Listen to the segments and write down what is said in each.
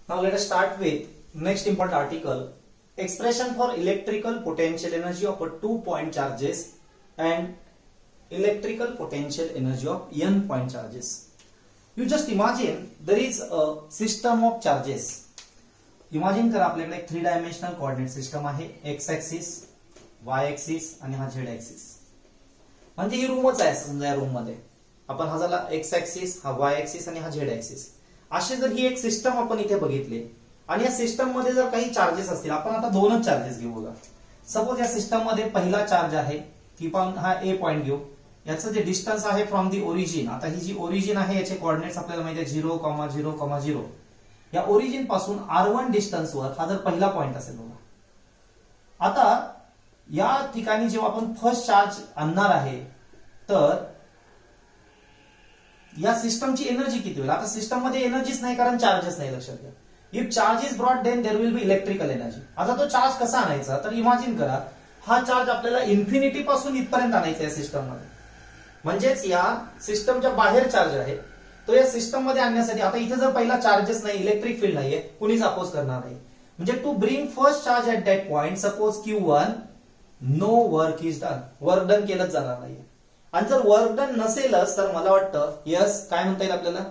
Now let us start with next important article. Expression for electrical potential energy of a 2-point charges and electrical potential energy of n-point charges. You just imagine there is a system of charges. Imagine करा आपल्याकडे एक 3-dimensional coordinate system आहे. X axis, Y axis आणि हा Z axis. म्हणजे ही रूमच आहे समजा या रूम मध्ये. आपण हा झाला X axis, हा Y axis आणि हा Z axis. असे जर ही एक सिस्टम आपण इथे बघितली आणि या सिस्टम मध्ये जर काही चार्जेस असतील, आपण आता दोनच चार्जेस घेऊ बघा. सपोज या सिस्टम मध्ये पहिला चार्ज आहे की पण हा A पॉइंट घेऊ. याचं जे डिस्टन्स आहे फ्रॉम दी ओरिजिन, आता ही जी ओरिजिन आहे याचे कोऑर्डिनेट्स आपल्याला माहिती आहे 0, 0, 0. या ओरिजिन पासून r1 डिस्टन्स वर हा जर पहिला पॉइंट असेल बघा. आता या ठिकाणी जेव्हा आपण फर्स्ट चार्ज आणणार आहे तर या सिस्टमची एनर्जी किती होईल? आता सिस्टम मध्ये एनर्जीच नाही कारण चार्जेस नाही, लक्षात घ्या. If charge is brought then there will be electrical energy. आता तो चार्ज कसा आणायचा तर इमॅजिन करा हा चार्ज आपल्याला इन्फिनिटी पासून इथपर्यंत आणायचा आहे सिस्टम मध्ये. म्हणजेच या सिस्टमच्या बाहेर चार्ज आहे तो या सिस्टम मध्ये आणण्यासाठी आता इथे जर पहिला चार्जेस नाही, इलेक्ट्रिक फील्ड नाहीये, कुणीच अपोज करणार नाही. म्हणजे to bring first charge at that point suppose Q1 no work is done, work done केलंच जाणार नाहीये. आणि जर वर्क डन नसेलच तर मला वाटतं यस काय म्हणता येईल आपल्याला,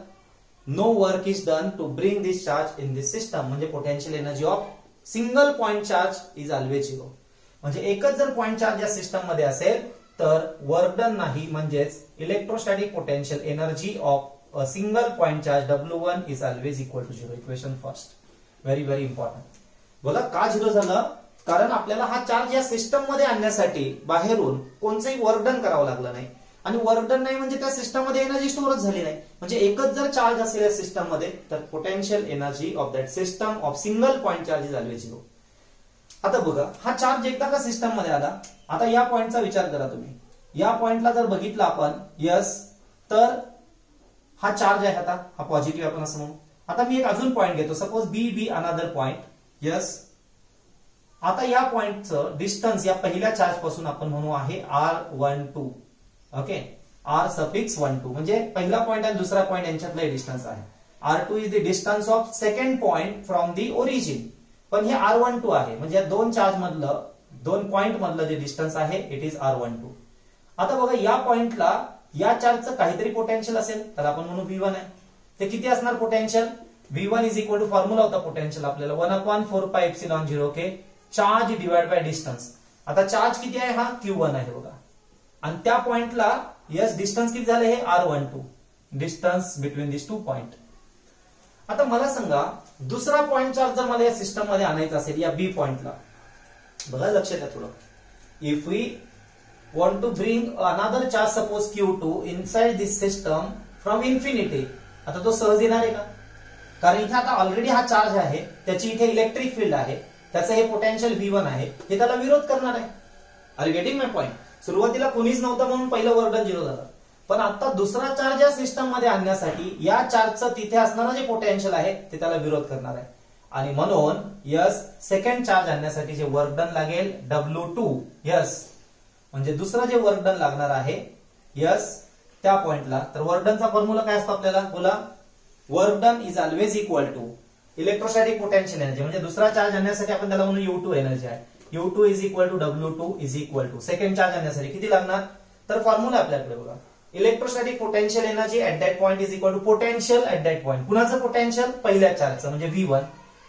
no work is done to bring this charge in this system. म्हणजे potential energy of single point charge is always 0. म्हणजे एकच जर पॉइंट चार्ज या सिस्टम मध्ये असेल तर वर्क डन नाही, म्हणजेच electrostatic potential energy of a single point charge W1 is always equal to 0. Equation first, very very important. बोला का 0 झालं? कारण आपल्याला हा चार्ज या सिस्टम मध्ये आणण्यासाठी बाहेरून कोणतेही वर्क डन करावं लागलं नाही. आणि वर्क डन नाही म्हणजे त्या सिस्टम मध्ये एनर्जी स्टोअरच झाली नाही. म्हणजे एकच जर चार्ज असेल या सिस्टम मध्ये तर potential energy of that system of single point charge is always 0. आता बघा हा चार्ज एकदा का सिस्टम मध्ये आला, आता या पॉइंटचा विचार करा तुम्ही. या पॉइंटला जर बघितलं आपण यस तर हा चार्ज आहे, आता हा पॉझिटिव्ह आपण असं म्हणू. आता मी एक अजून पॉइंट घेतो, suppose be another point yes. आता या पॉइंटचं डिस्टन्स या पहिल्या चार्ज पासून आपण म्हणू आहे R12. ओके, R सफिक्स 12 म्हणजे पहिला पॉइंट आणि दुसरा पॉइंट यांच्यातला डिस्टन्स आहे. R2 is the distance of second point from the origin. पण हे R12 आहे म्हणजे या दोन चार्ज मधलं, दोन पॉइंट मधलं जे डिस्टन्स आहे इट इज R12. आता बघा या पॉइंटला या चार्जचं काहीतरी पोटेन्शियल असेल तर आपण म्हणू V1 आहे. ते किती असणार potential? V1 is equal to formula होता पोटेन्शियल आपल्याला 1/4πε0k charge divide by distance. आता चार्ज किती आहे? हा Q1 आहे बघा. आणि त्या पॉइंटला यस डिस्टन्स किती झालं? हे R12, distance between this 2 point. आता मला सांगा दुसरा पॉइंट चार्ज जर मला या सिस्टम मध्ये आणायचा असेल या बी पॉइंटला, बघा लक्ष द्या थोडं. If we want to bring another charge suppose Q2 inside this system from infinity, आता तो सहज येणार आहे का? कारण इथे आता ऑलरेडी हा चार्ज आहे, त्याची इथे इलेक्ट्रिक फील्ड आहे, त्याचं हे पोटेन्शियल V1 आहे, हे त्याला विरोध करणार आहे. Are you getting my point? सुरुवातीला कोणीच नव्हतं म्हणून पहिलं वर्क डन 0 झालं. पण आता दुसरा चार्ज या सिस्टम मध्ये आणण्यासाठी या चार्जचं तिथे असणारं जे पोटेन्शियल आहे ते त्याला विरोध करणार आहे. आणि म्हणून यस सेकंड चार्ज आणण्यासाठी जे वर्क डन लागेल W2 यस, म्हणजे दुसरं जे वर्क डन लागणार आहे यस त्या पॉइंटला. तर वर्क डनचा फॉर्म्युला काय असतो आपल्याला? बोला, work done is always equal to electrostatic potential energy. म्हणजे दुसरा चार्ज आणण्यासाठी आपण त्याला म्हणू U2 एनर्जी आहे. U2 is equal to W2 is equal to second charge आणण्यासाठी किती लागणार? तर फॉर्म्युला आपल्याकडे बघा, electrostatic potential energy at that point is equal to potential at that point. कुणाचं पोटेन्शियल? पहिल्या चार्जचं म्हणजे V1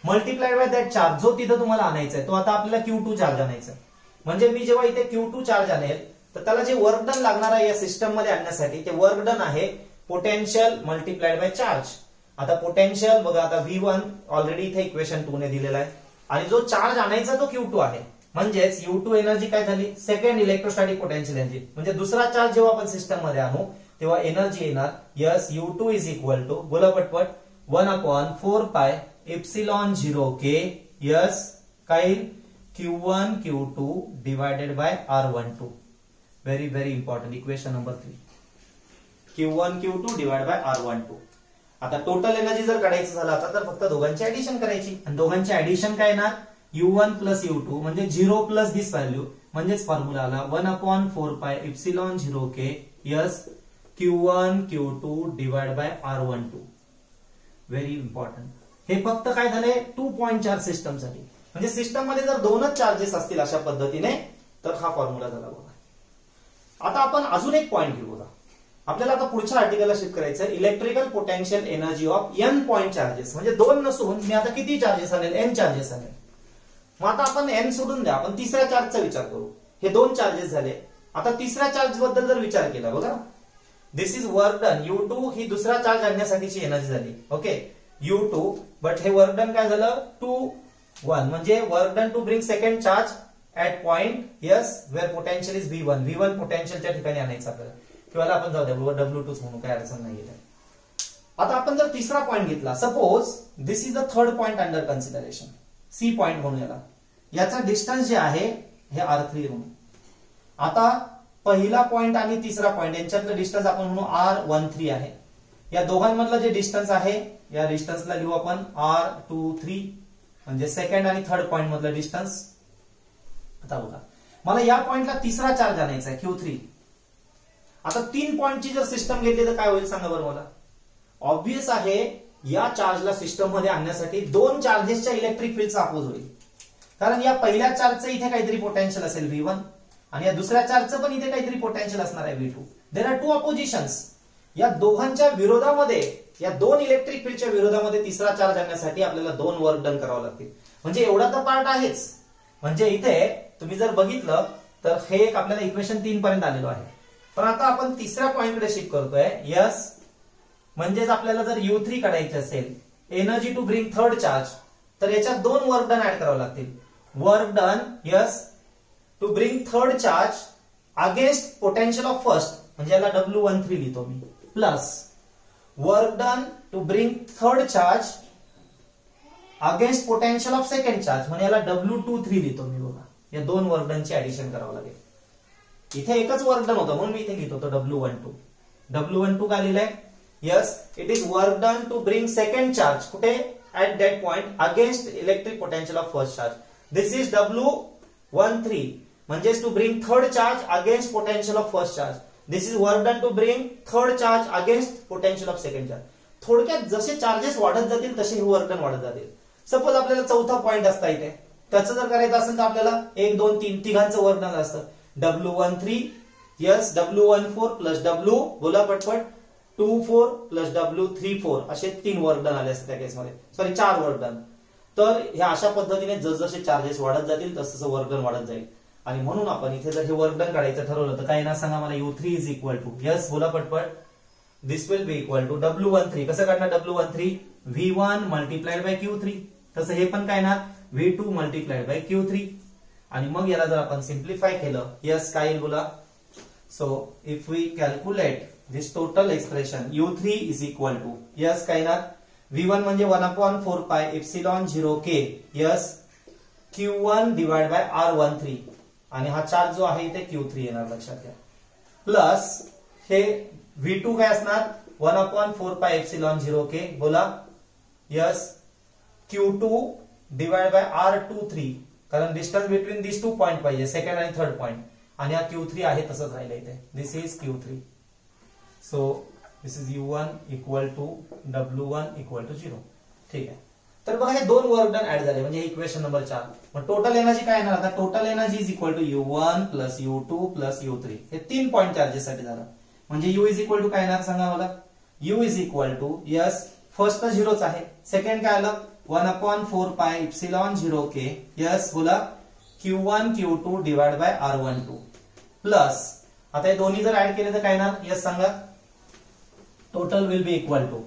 multiplied by that charge जो तिथं तुम्हाला आणायचा आहे, तो आता आपल्याला Q2 चार्ज आणायचा आहे. म्हणजे मी जेव्हा इथे Q2 चार्ज आणेल तर त्याला जे वर्क डन लागणार आहे या सिस्टम मध्ये आणण्यासाठी ते वर्क डन आहे पोटेन्शियल मल्टिप्लाइड बाय चार्ज. आता पोटेन्शियल बघा, आता V1 ऑलरेडी इथे इक्वेशन 2 ने दिलेला आहे आणि जो चार्ज आणायचा तो Q2 आहे. म्हणजेच U2 एनर्जी काय झाली? Second electrostatic potential energy. म्हणजे दुसरा चार्ज जेव्हा आपण सिस्टम मध्ये आणू तेव्हा एनर्जी येणार yes U2 is equal to, बोला पटपट, 1/4πε0k यस काय Q1 Q2 divided by R12. Very very important. Equation number 3. Q1 Q2 divided by R12. आता टोटल एनर्जी जर काढायचं झालं आता तर फक्त दोघांची ऍडिशन करायची आणि दोघांची ऍडिशन काय येणार? U1 प्लस U2 म्हणजे 0 प्लस दिस व्हॅल्यू, म्हणजेच फॉर्म्युला आला 1/4πε0k yes Q1 Q2 divided by R12. Very important. हे फक्त काय झाले 2 पॉइंट चार्ज सिस्टमसाठी. म्हणजे सिस्टम मध्ये जर दोनच चार्जेस असतील अशा पद्धतीने तर हा फॉर्म्युला झाला बघा. आता आपण अजून एक पॉइंट घेऊ बघा. आपल्याला आता पुढच्या आर्टिकलला शिफ्ट करायचं आहे. Electrical potential energy of n point charges. म्हणजे दोन नसून मी आता किती चार्जेस आले, एन चार्जेस आले. मग आता आपण एन सोडून द्या, आपण तिसऱ्या चार्जचा विचार करू. हे दोन चार्जेस झाले. आता तिसऱ्या चार्ज बद्दल जर विचार केला बघा, this is work done U2 ही दुसरा चार्ज आणण्यासाठीची एनर्जी झाली. ओके U2, बट हे वर्क डन काय झालं 2 1 म्हणजे work done to bring second charge at point S where potential is V1. V1 पोटेन्शियलच्या ठिकाणी आणायचं आपल्याला, किंवा आपण जाऊ द्या W2 म्हणू, काय अडचण नाही. आता आपण जर तिसरा पॉइंट घेतला, suppose this is the third point under consideration, C point म्हणू याला. याचा डिस्टन्स जे आहे हे R3 म्हणू. आता पहिला पॉइंट आणि तिसरा पॉइंट यांच्यातलं डिस्टन्स आपण म्हणू R13 आहे. या दोघांमधलं जे डिस्टन्स आहे या डिस्टन्सला लिहू आपण R23, म्हणजे सेकंड आणि थर्ड पॉइंट मधलं डिस्टन्स. आता बघा, मला या पॉइंटला तिसरा चार्ज आणायचा आहे Q3. आता 3 पॉइंटची जर सिस्टम घेतली तर काय होईल सांगा बरं मला. ऑब्वियस आहे, या चार्जला सिस्टम मध्ये आणण्यासाठी दोन चार्जेसच्या इलेक्ट्रिक फील्डचा अपोज होईल. कारण या पहिल्या चार्जचं इथे काहीतरी पोटेन्शियल असेल V1 आणि या दुसऱ्या चार्जचं पण इथे काहीतरी पोटेन्शियल असणार आहे V2. There are 2 oppositions. या दोघांच्या विरोधामध्ये, या दोन इलेक्ट्रिक फील्डच्या विरोधामध्ये तिसरा चार्ज आणण्यासाठी आपल्याला 2 वर्क डन करावं लागतील. म्हणजे एवढा तर पार्ट आहेच. म्हणजे इथे तुम्ही जर बघितलं तर हे एक आपल्याला इक्वेशन 3 पर्यंत आलेलो आहे. पण आता आपण तिसऱ्या पॉइंटकडे शिफ्ट करतोय. यस, म्हणजेच आपल्याला जर U3 काढायचे असेल, energy to bring third charge, तर याच्यात 2 वर्क डन ऍड करावं लागतील. Work done yes to bring third charge against potential of first, म्हणजे याला W13 लिहितो मी, plus work done to bring third charge against potential of second charge, म्हणजे याला W23 लिहितो मी बघा. या 2 वर्क डनची ऍडिशन करावं लागेल. इथे एकच वर्क डन होतं म्हणून मी इथे लिहितो तो W12. W12 काय लिहिलंय? Yes, it is work done to bring second charge कुठे, at that point against electric potential of first charge. This is W13, म्हणजेच to bring third charge against potential of first charge. This is work done to bring third charge against potential of second charge. थोडक्यात जसे charges वाढत जातील तसे हे work done वाढत जातील. Suppose आपल्याला चौथा पॉइंट असता इथे, त्याचं जर करायचं असेल तर आपल्याला 1 2 3 तिघांचं वर्क डन असतं. W13 yes, W14 plus W, बोला पटपट, 24 प्लस W34 असे 3 वर्क डन आले असते त्या केसमध्ये. Sorry 4 work done. तर ह्या अशा पद्धतीने जसजसे चार्जेस वाढत जातील तसं वर्क डन वाढत जाईल. आणि म्हणून आपण इथे जर हे वर्क डन काढायचं ठरवलं तर काय येणार सांगा मला. U3 is equal to, yes बोला पटपट, this will be equal to W13. कसं काढणार W13? V1 multiplied by Q3. तसं हे पण काय येणार V2 मल्टिप्लाइड बाय Q3. आणि मग याला जर आपण सिम्प्लिफाय केलं, यस काय येईल बोला. So if we calculate this total expression, U3 is equal to, yes काय येणार, V1 म्हणजे 1/4 pi epsilon 0K, yes Q1 divide by R13, आणि हा चार्ज जो आहे इथे Q3 येणार लक्षात घ्या, प्लस हे V2 काय असणार 1/4 पाय एप्सिलॉन 0K, बोला yes Q2 divide by R23, कारण डिस्टन्स बिटवीन दिस 2 पॉइंट पाहिजे, सेकंड आणि थर्ड पॉइंट, आणि हा Q3 आहे तसंच राहिलं इथे. This is Q3. So this is U1 equal to W1 equal to 0. ठीक आहे. तर बघा हे 2 वर्क डन ऍड झाले, म्हणजे इक्वेशन नंबर 4. मग टोटल एनर्जी काय येणार आता, total energy is equal to U1 plus U2 plus U3. हे 3 पॉइंट चार्जेस साठी झालं. म्हणजे U इज इक्वल टू काय येणार सांगा मला. U is equal to, yes first तर 0च आहे, सेकंड काय आलं 1/4 पाय एप्सिलॉन 0K, यस बोला Q1 Q2 divide by R12, plus आता हे दोन्ही जर ऍड केले तर काय येणार, यस सांगा. Total will be equal to,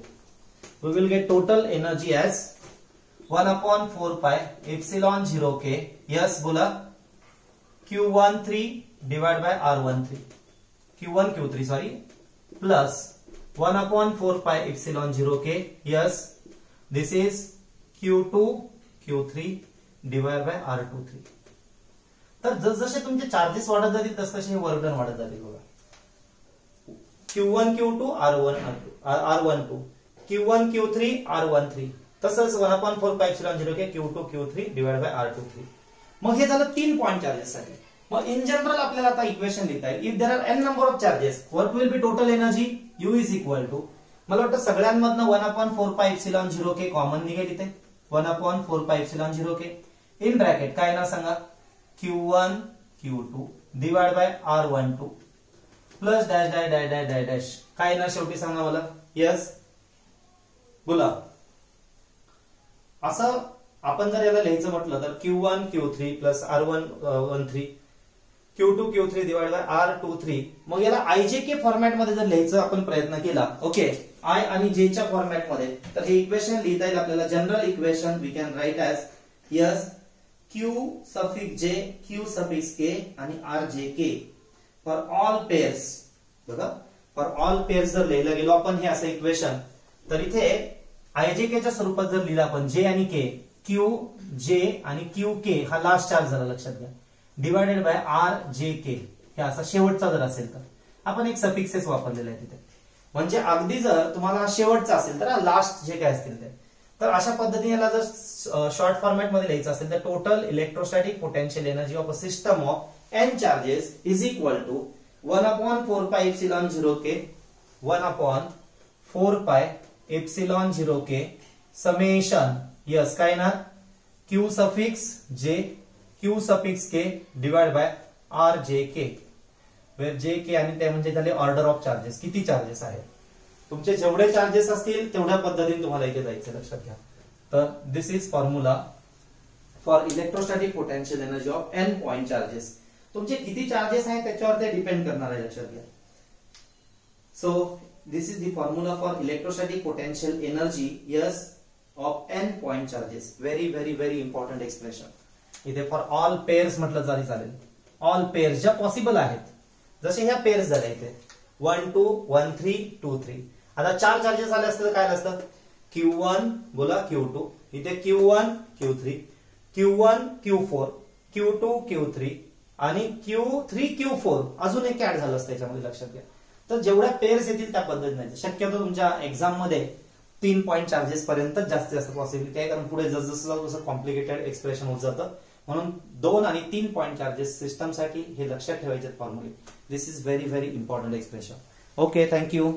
we will get total energy as 1/4 pi epsilon 0K, yes बोला Q13 divide by R13, Q1 Q3 sorry, plus 1/4 pi epsilon 0K, yes this is Q2 Q3 divide by R23. तर जसजसे तुमचे charges वाढत जातील तसतसे हे work done वाढत जातील बघा. Q1 Q2 R12, Q1 Q3 R13, तसंच 1/4 pi epsilon 0K Q2 Q3 divide by R23. मग हे झालं 3 पॉइंट चार्जेस साठी. मग इन जनरल आपल्याला आता इक्वेशन लिहिता येईल, if there are n number of charges what will be total energy, U is equal to, मला वाटतं सगळ्यांमधनं 1/4πε0k कॉमन निघेल इथे. 1/4πε0k इन ब्रॅकेट काय ना सांगा, Q1 Q2 divide by R12 plus dash dash dash dash dash dash काय ना शेवटी सांगा मला. यस बोला. असं आपण जर याला लिहायचं म्हटलं तर Q1 Q3 plus R13 Q2 Q3 divide by R23. मग याला IJK फॉर्मॅट मध्ये जर लिहायचं आपण प्रयत्न केला, ओके, आय आणि जे च्या फॉर्मॅट मध्ये, तर हे इक्वेशन लिहिता येईल आपल्याला. General equation we can write as yes Q suffix J Q suffix K आणि RJK फॉर ऑल पेअर्स. बघा, फॉर ऑल पेअर्स जर लिहिलं गेलो आपण हे असं इक्वेशन, तर इथे IJK च्या स्वरूपात जर लिहिलं आपण J आणि K, Q J आणि Q K हा लास्ट चार्ज झाला लक्षात घ्या, डिवायडेड बाय RJK हे असा शेवटचा जर असेल तर आपण एक सफिक्सेस वापरलेला आहे तिथे. म्हणजे अगदी जर तुम्हाला शेवटचा असेल तर लास्ट जे काय असतील ते, तर अशा पद्धतीने जर शॉर्ट फॉर्मॅट मध्ये लिहायचं असेल तर total electrostatic potential energy of a system of n charges is equal to 1/4πε0k 1/4πε0k summation yes काय ना Q suffix J Q suffix K divide by RJK, where JK आणि ते म्हणजे झाले ऑर्डर ऑफ चार्जेस. किती charges आहेत तुमचे, जेवढे चार्जेस असतील तेवढ्या पद्धतीने तुम्हाला इथे जायचं लक्षात घ्या. तर this is formula for electrostatic potential energy of n point charges. तुमचे किती चार्जेस आहेत त्याच्यावर ते डिपेंड करणार आहे लक्षात घ्या. So this is the formula for electrostatic potential energy yes of n point charges. Very very very important expression. इथे फॉर ऑल पेअर्स म्हटलं तरी चालेल. ऑल पेअर्स ज्या पॉसिबल आहेत, जसे ह्या पेअर्स झाल्या इथे 1 2 1 3 2 3. आता 4 चार्जेस आले असते तर काय असतं, Q1 बोला Q2, इथे Q1 Q3 Q1 Q4 Q2 Q3 आणि Q3 Q4 अजून एक ऍड झालं असतं त्याच्यामध्ये लक्षात घ्या. तर जेवढ्या पेअर्स येतील त्या पद्धतीने शक्यतो तुमच्या एक्झाम मध्ये 3 पॉइंट चार्जेस पर्यंत जास्तीत जास्त पॉसिबिलिटी आहे, कारण पुढे जसं कॉम्प्लिकेटेड एक्सप्रेशन होत जातं. म्हणून 2 आणि 3 पॉइंट चार्जेस सिस्टम साठी हे लक्षात ठेवायचे फॉर्म्युले. This is very very important expression. Okay, thank you.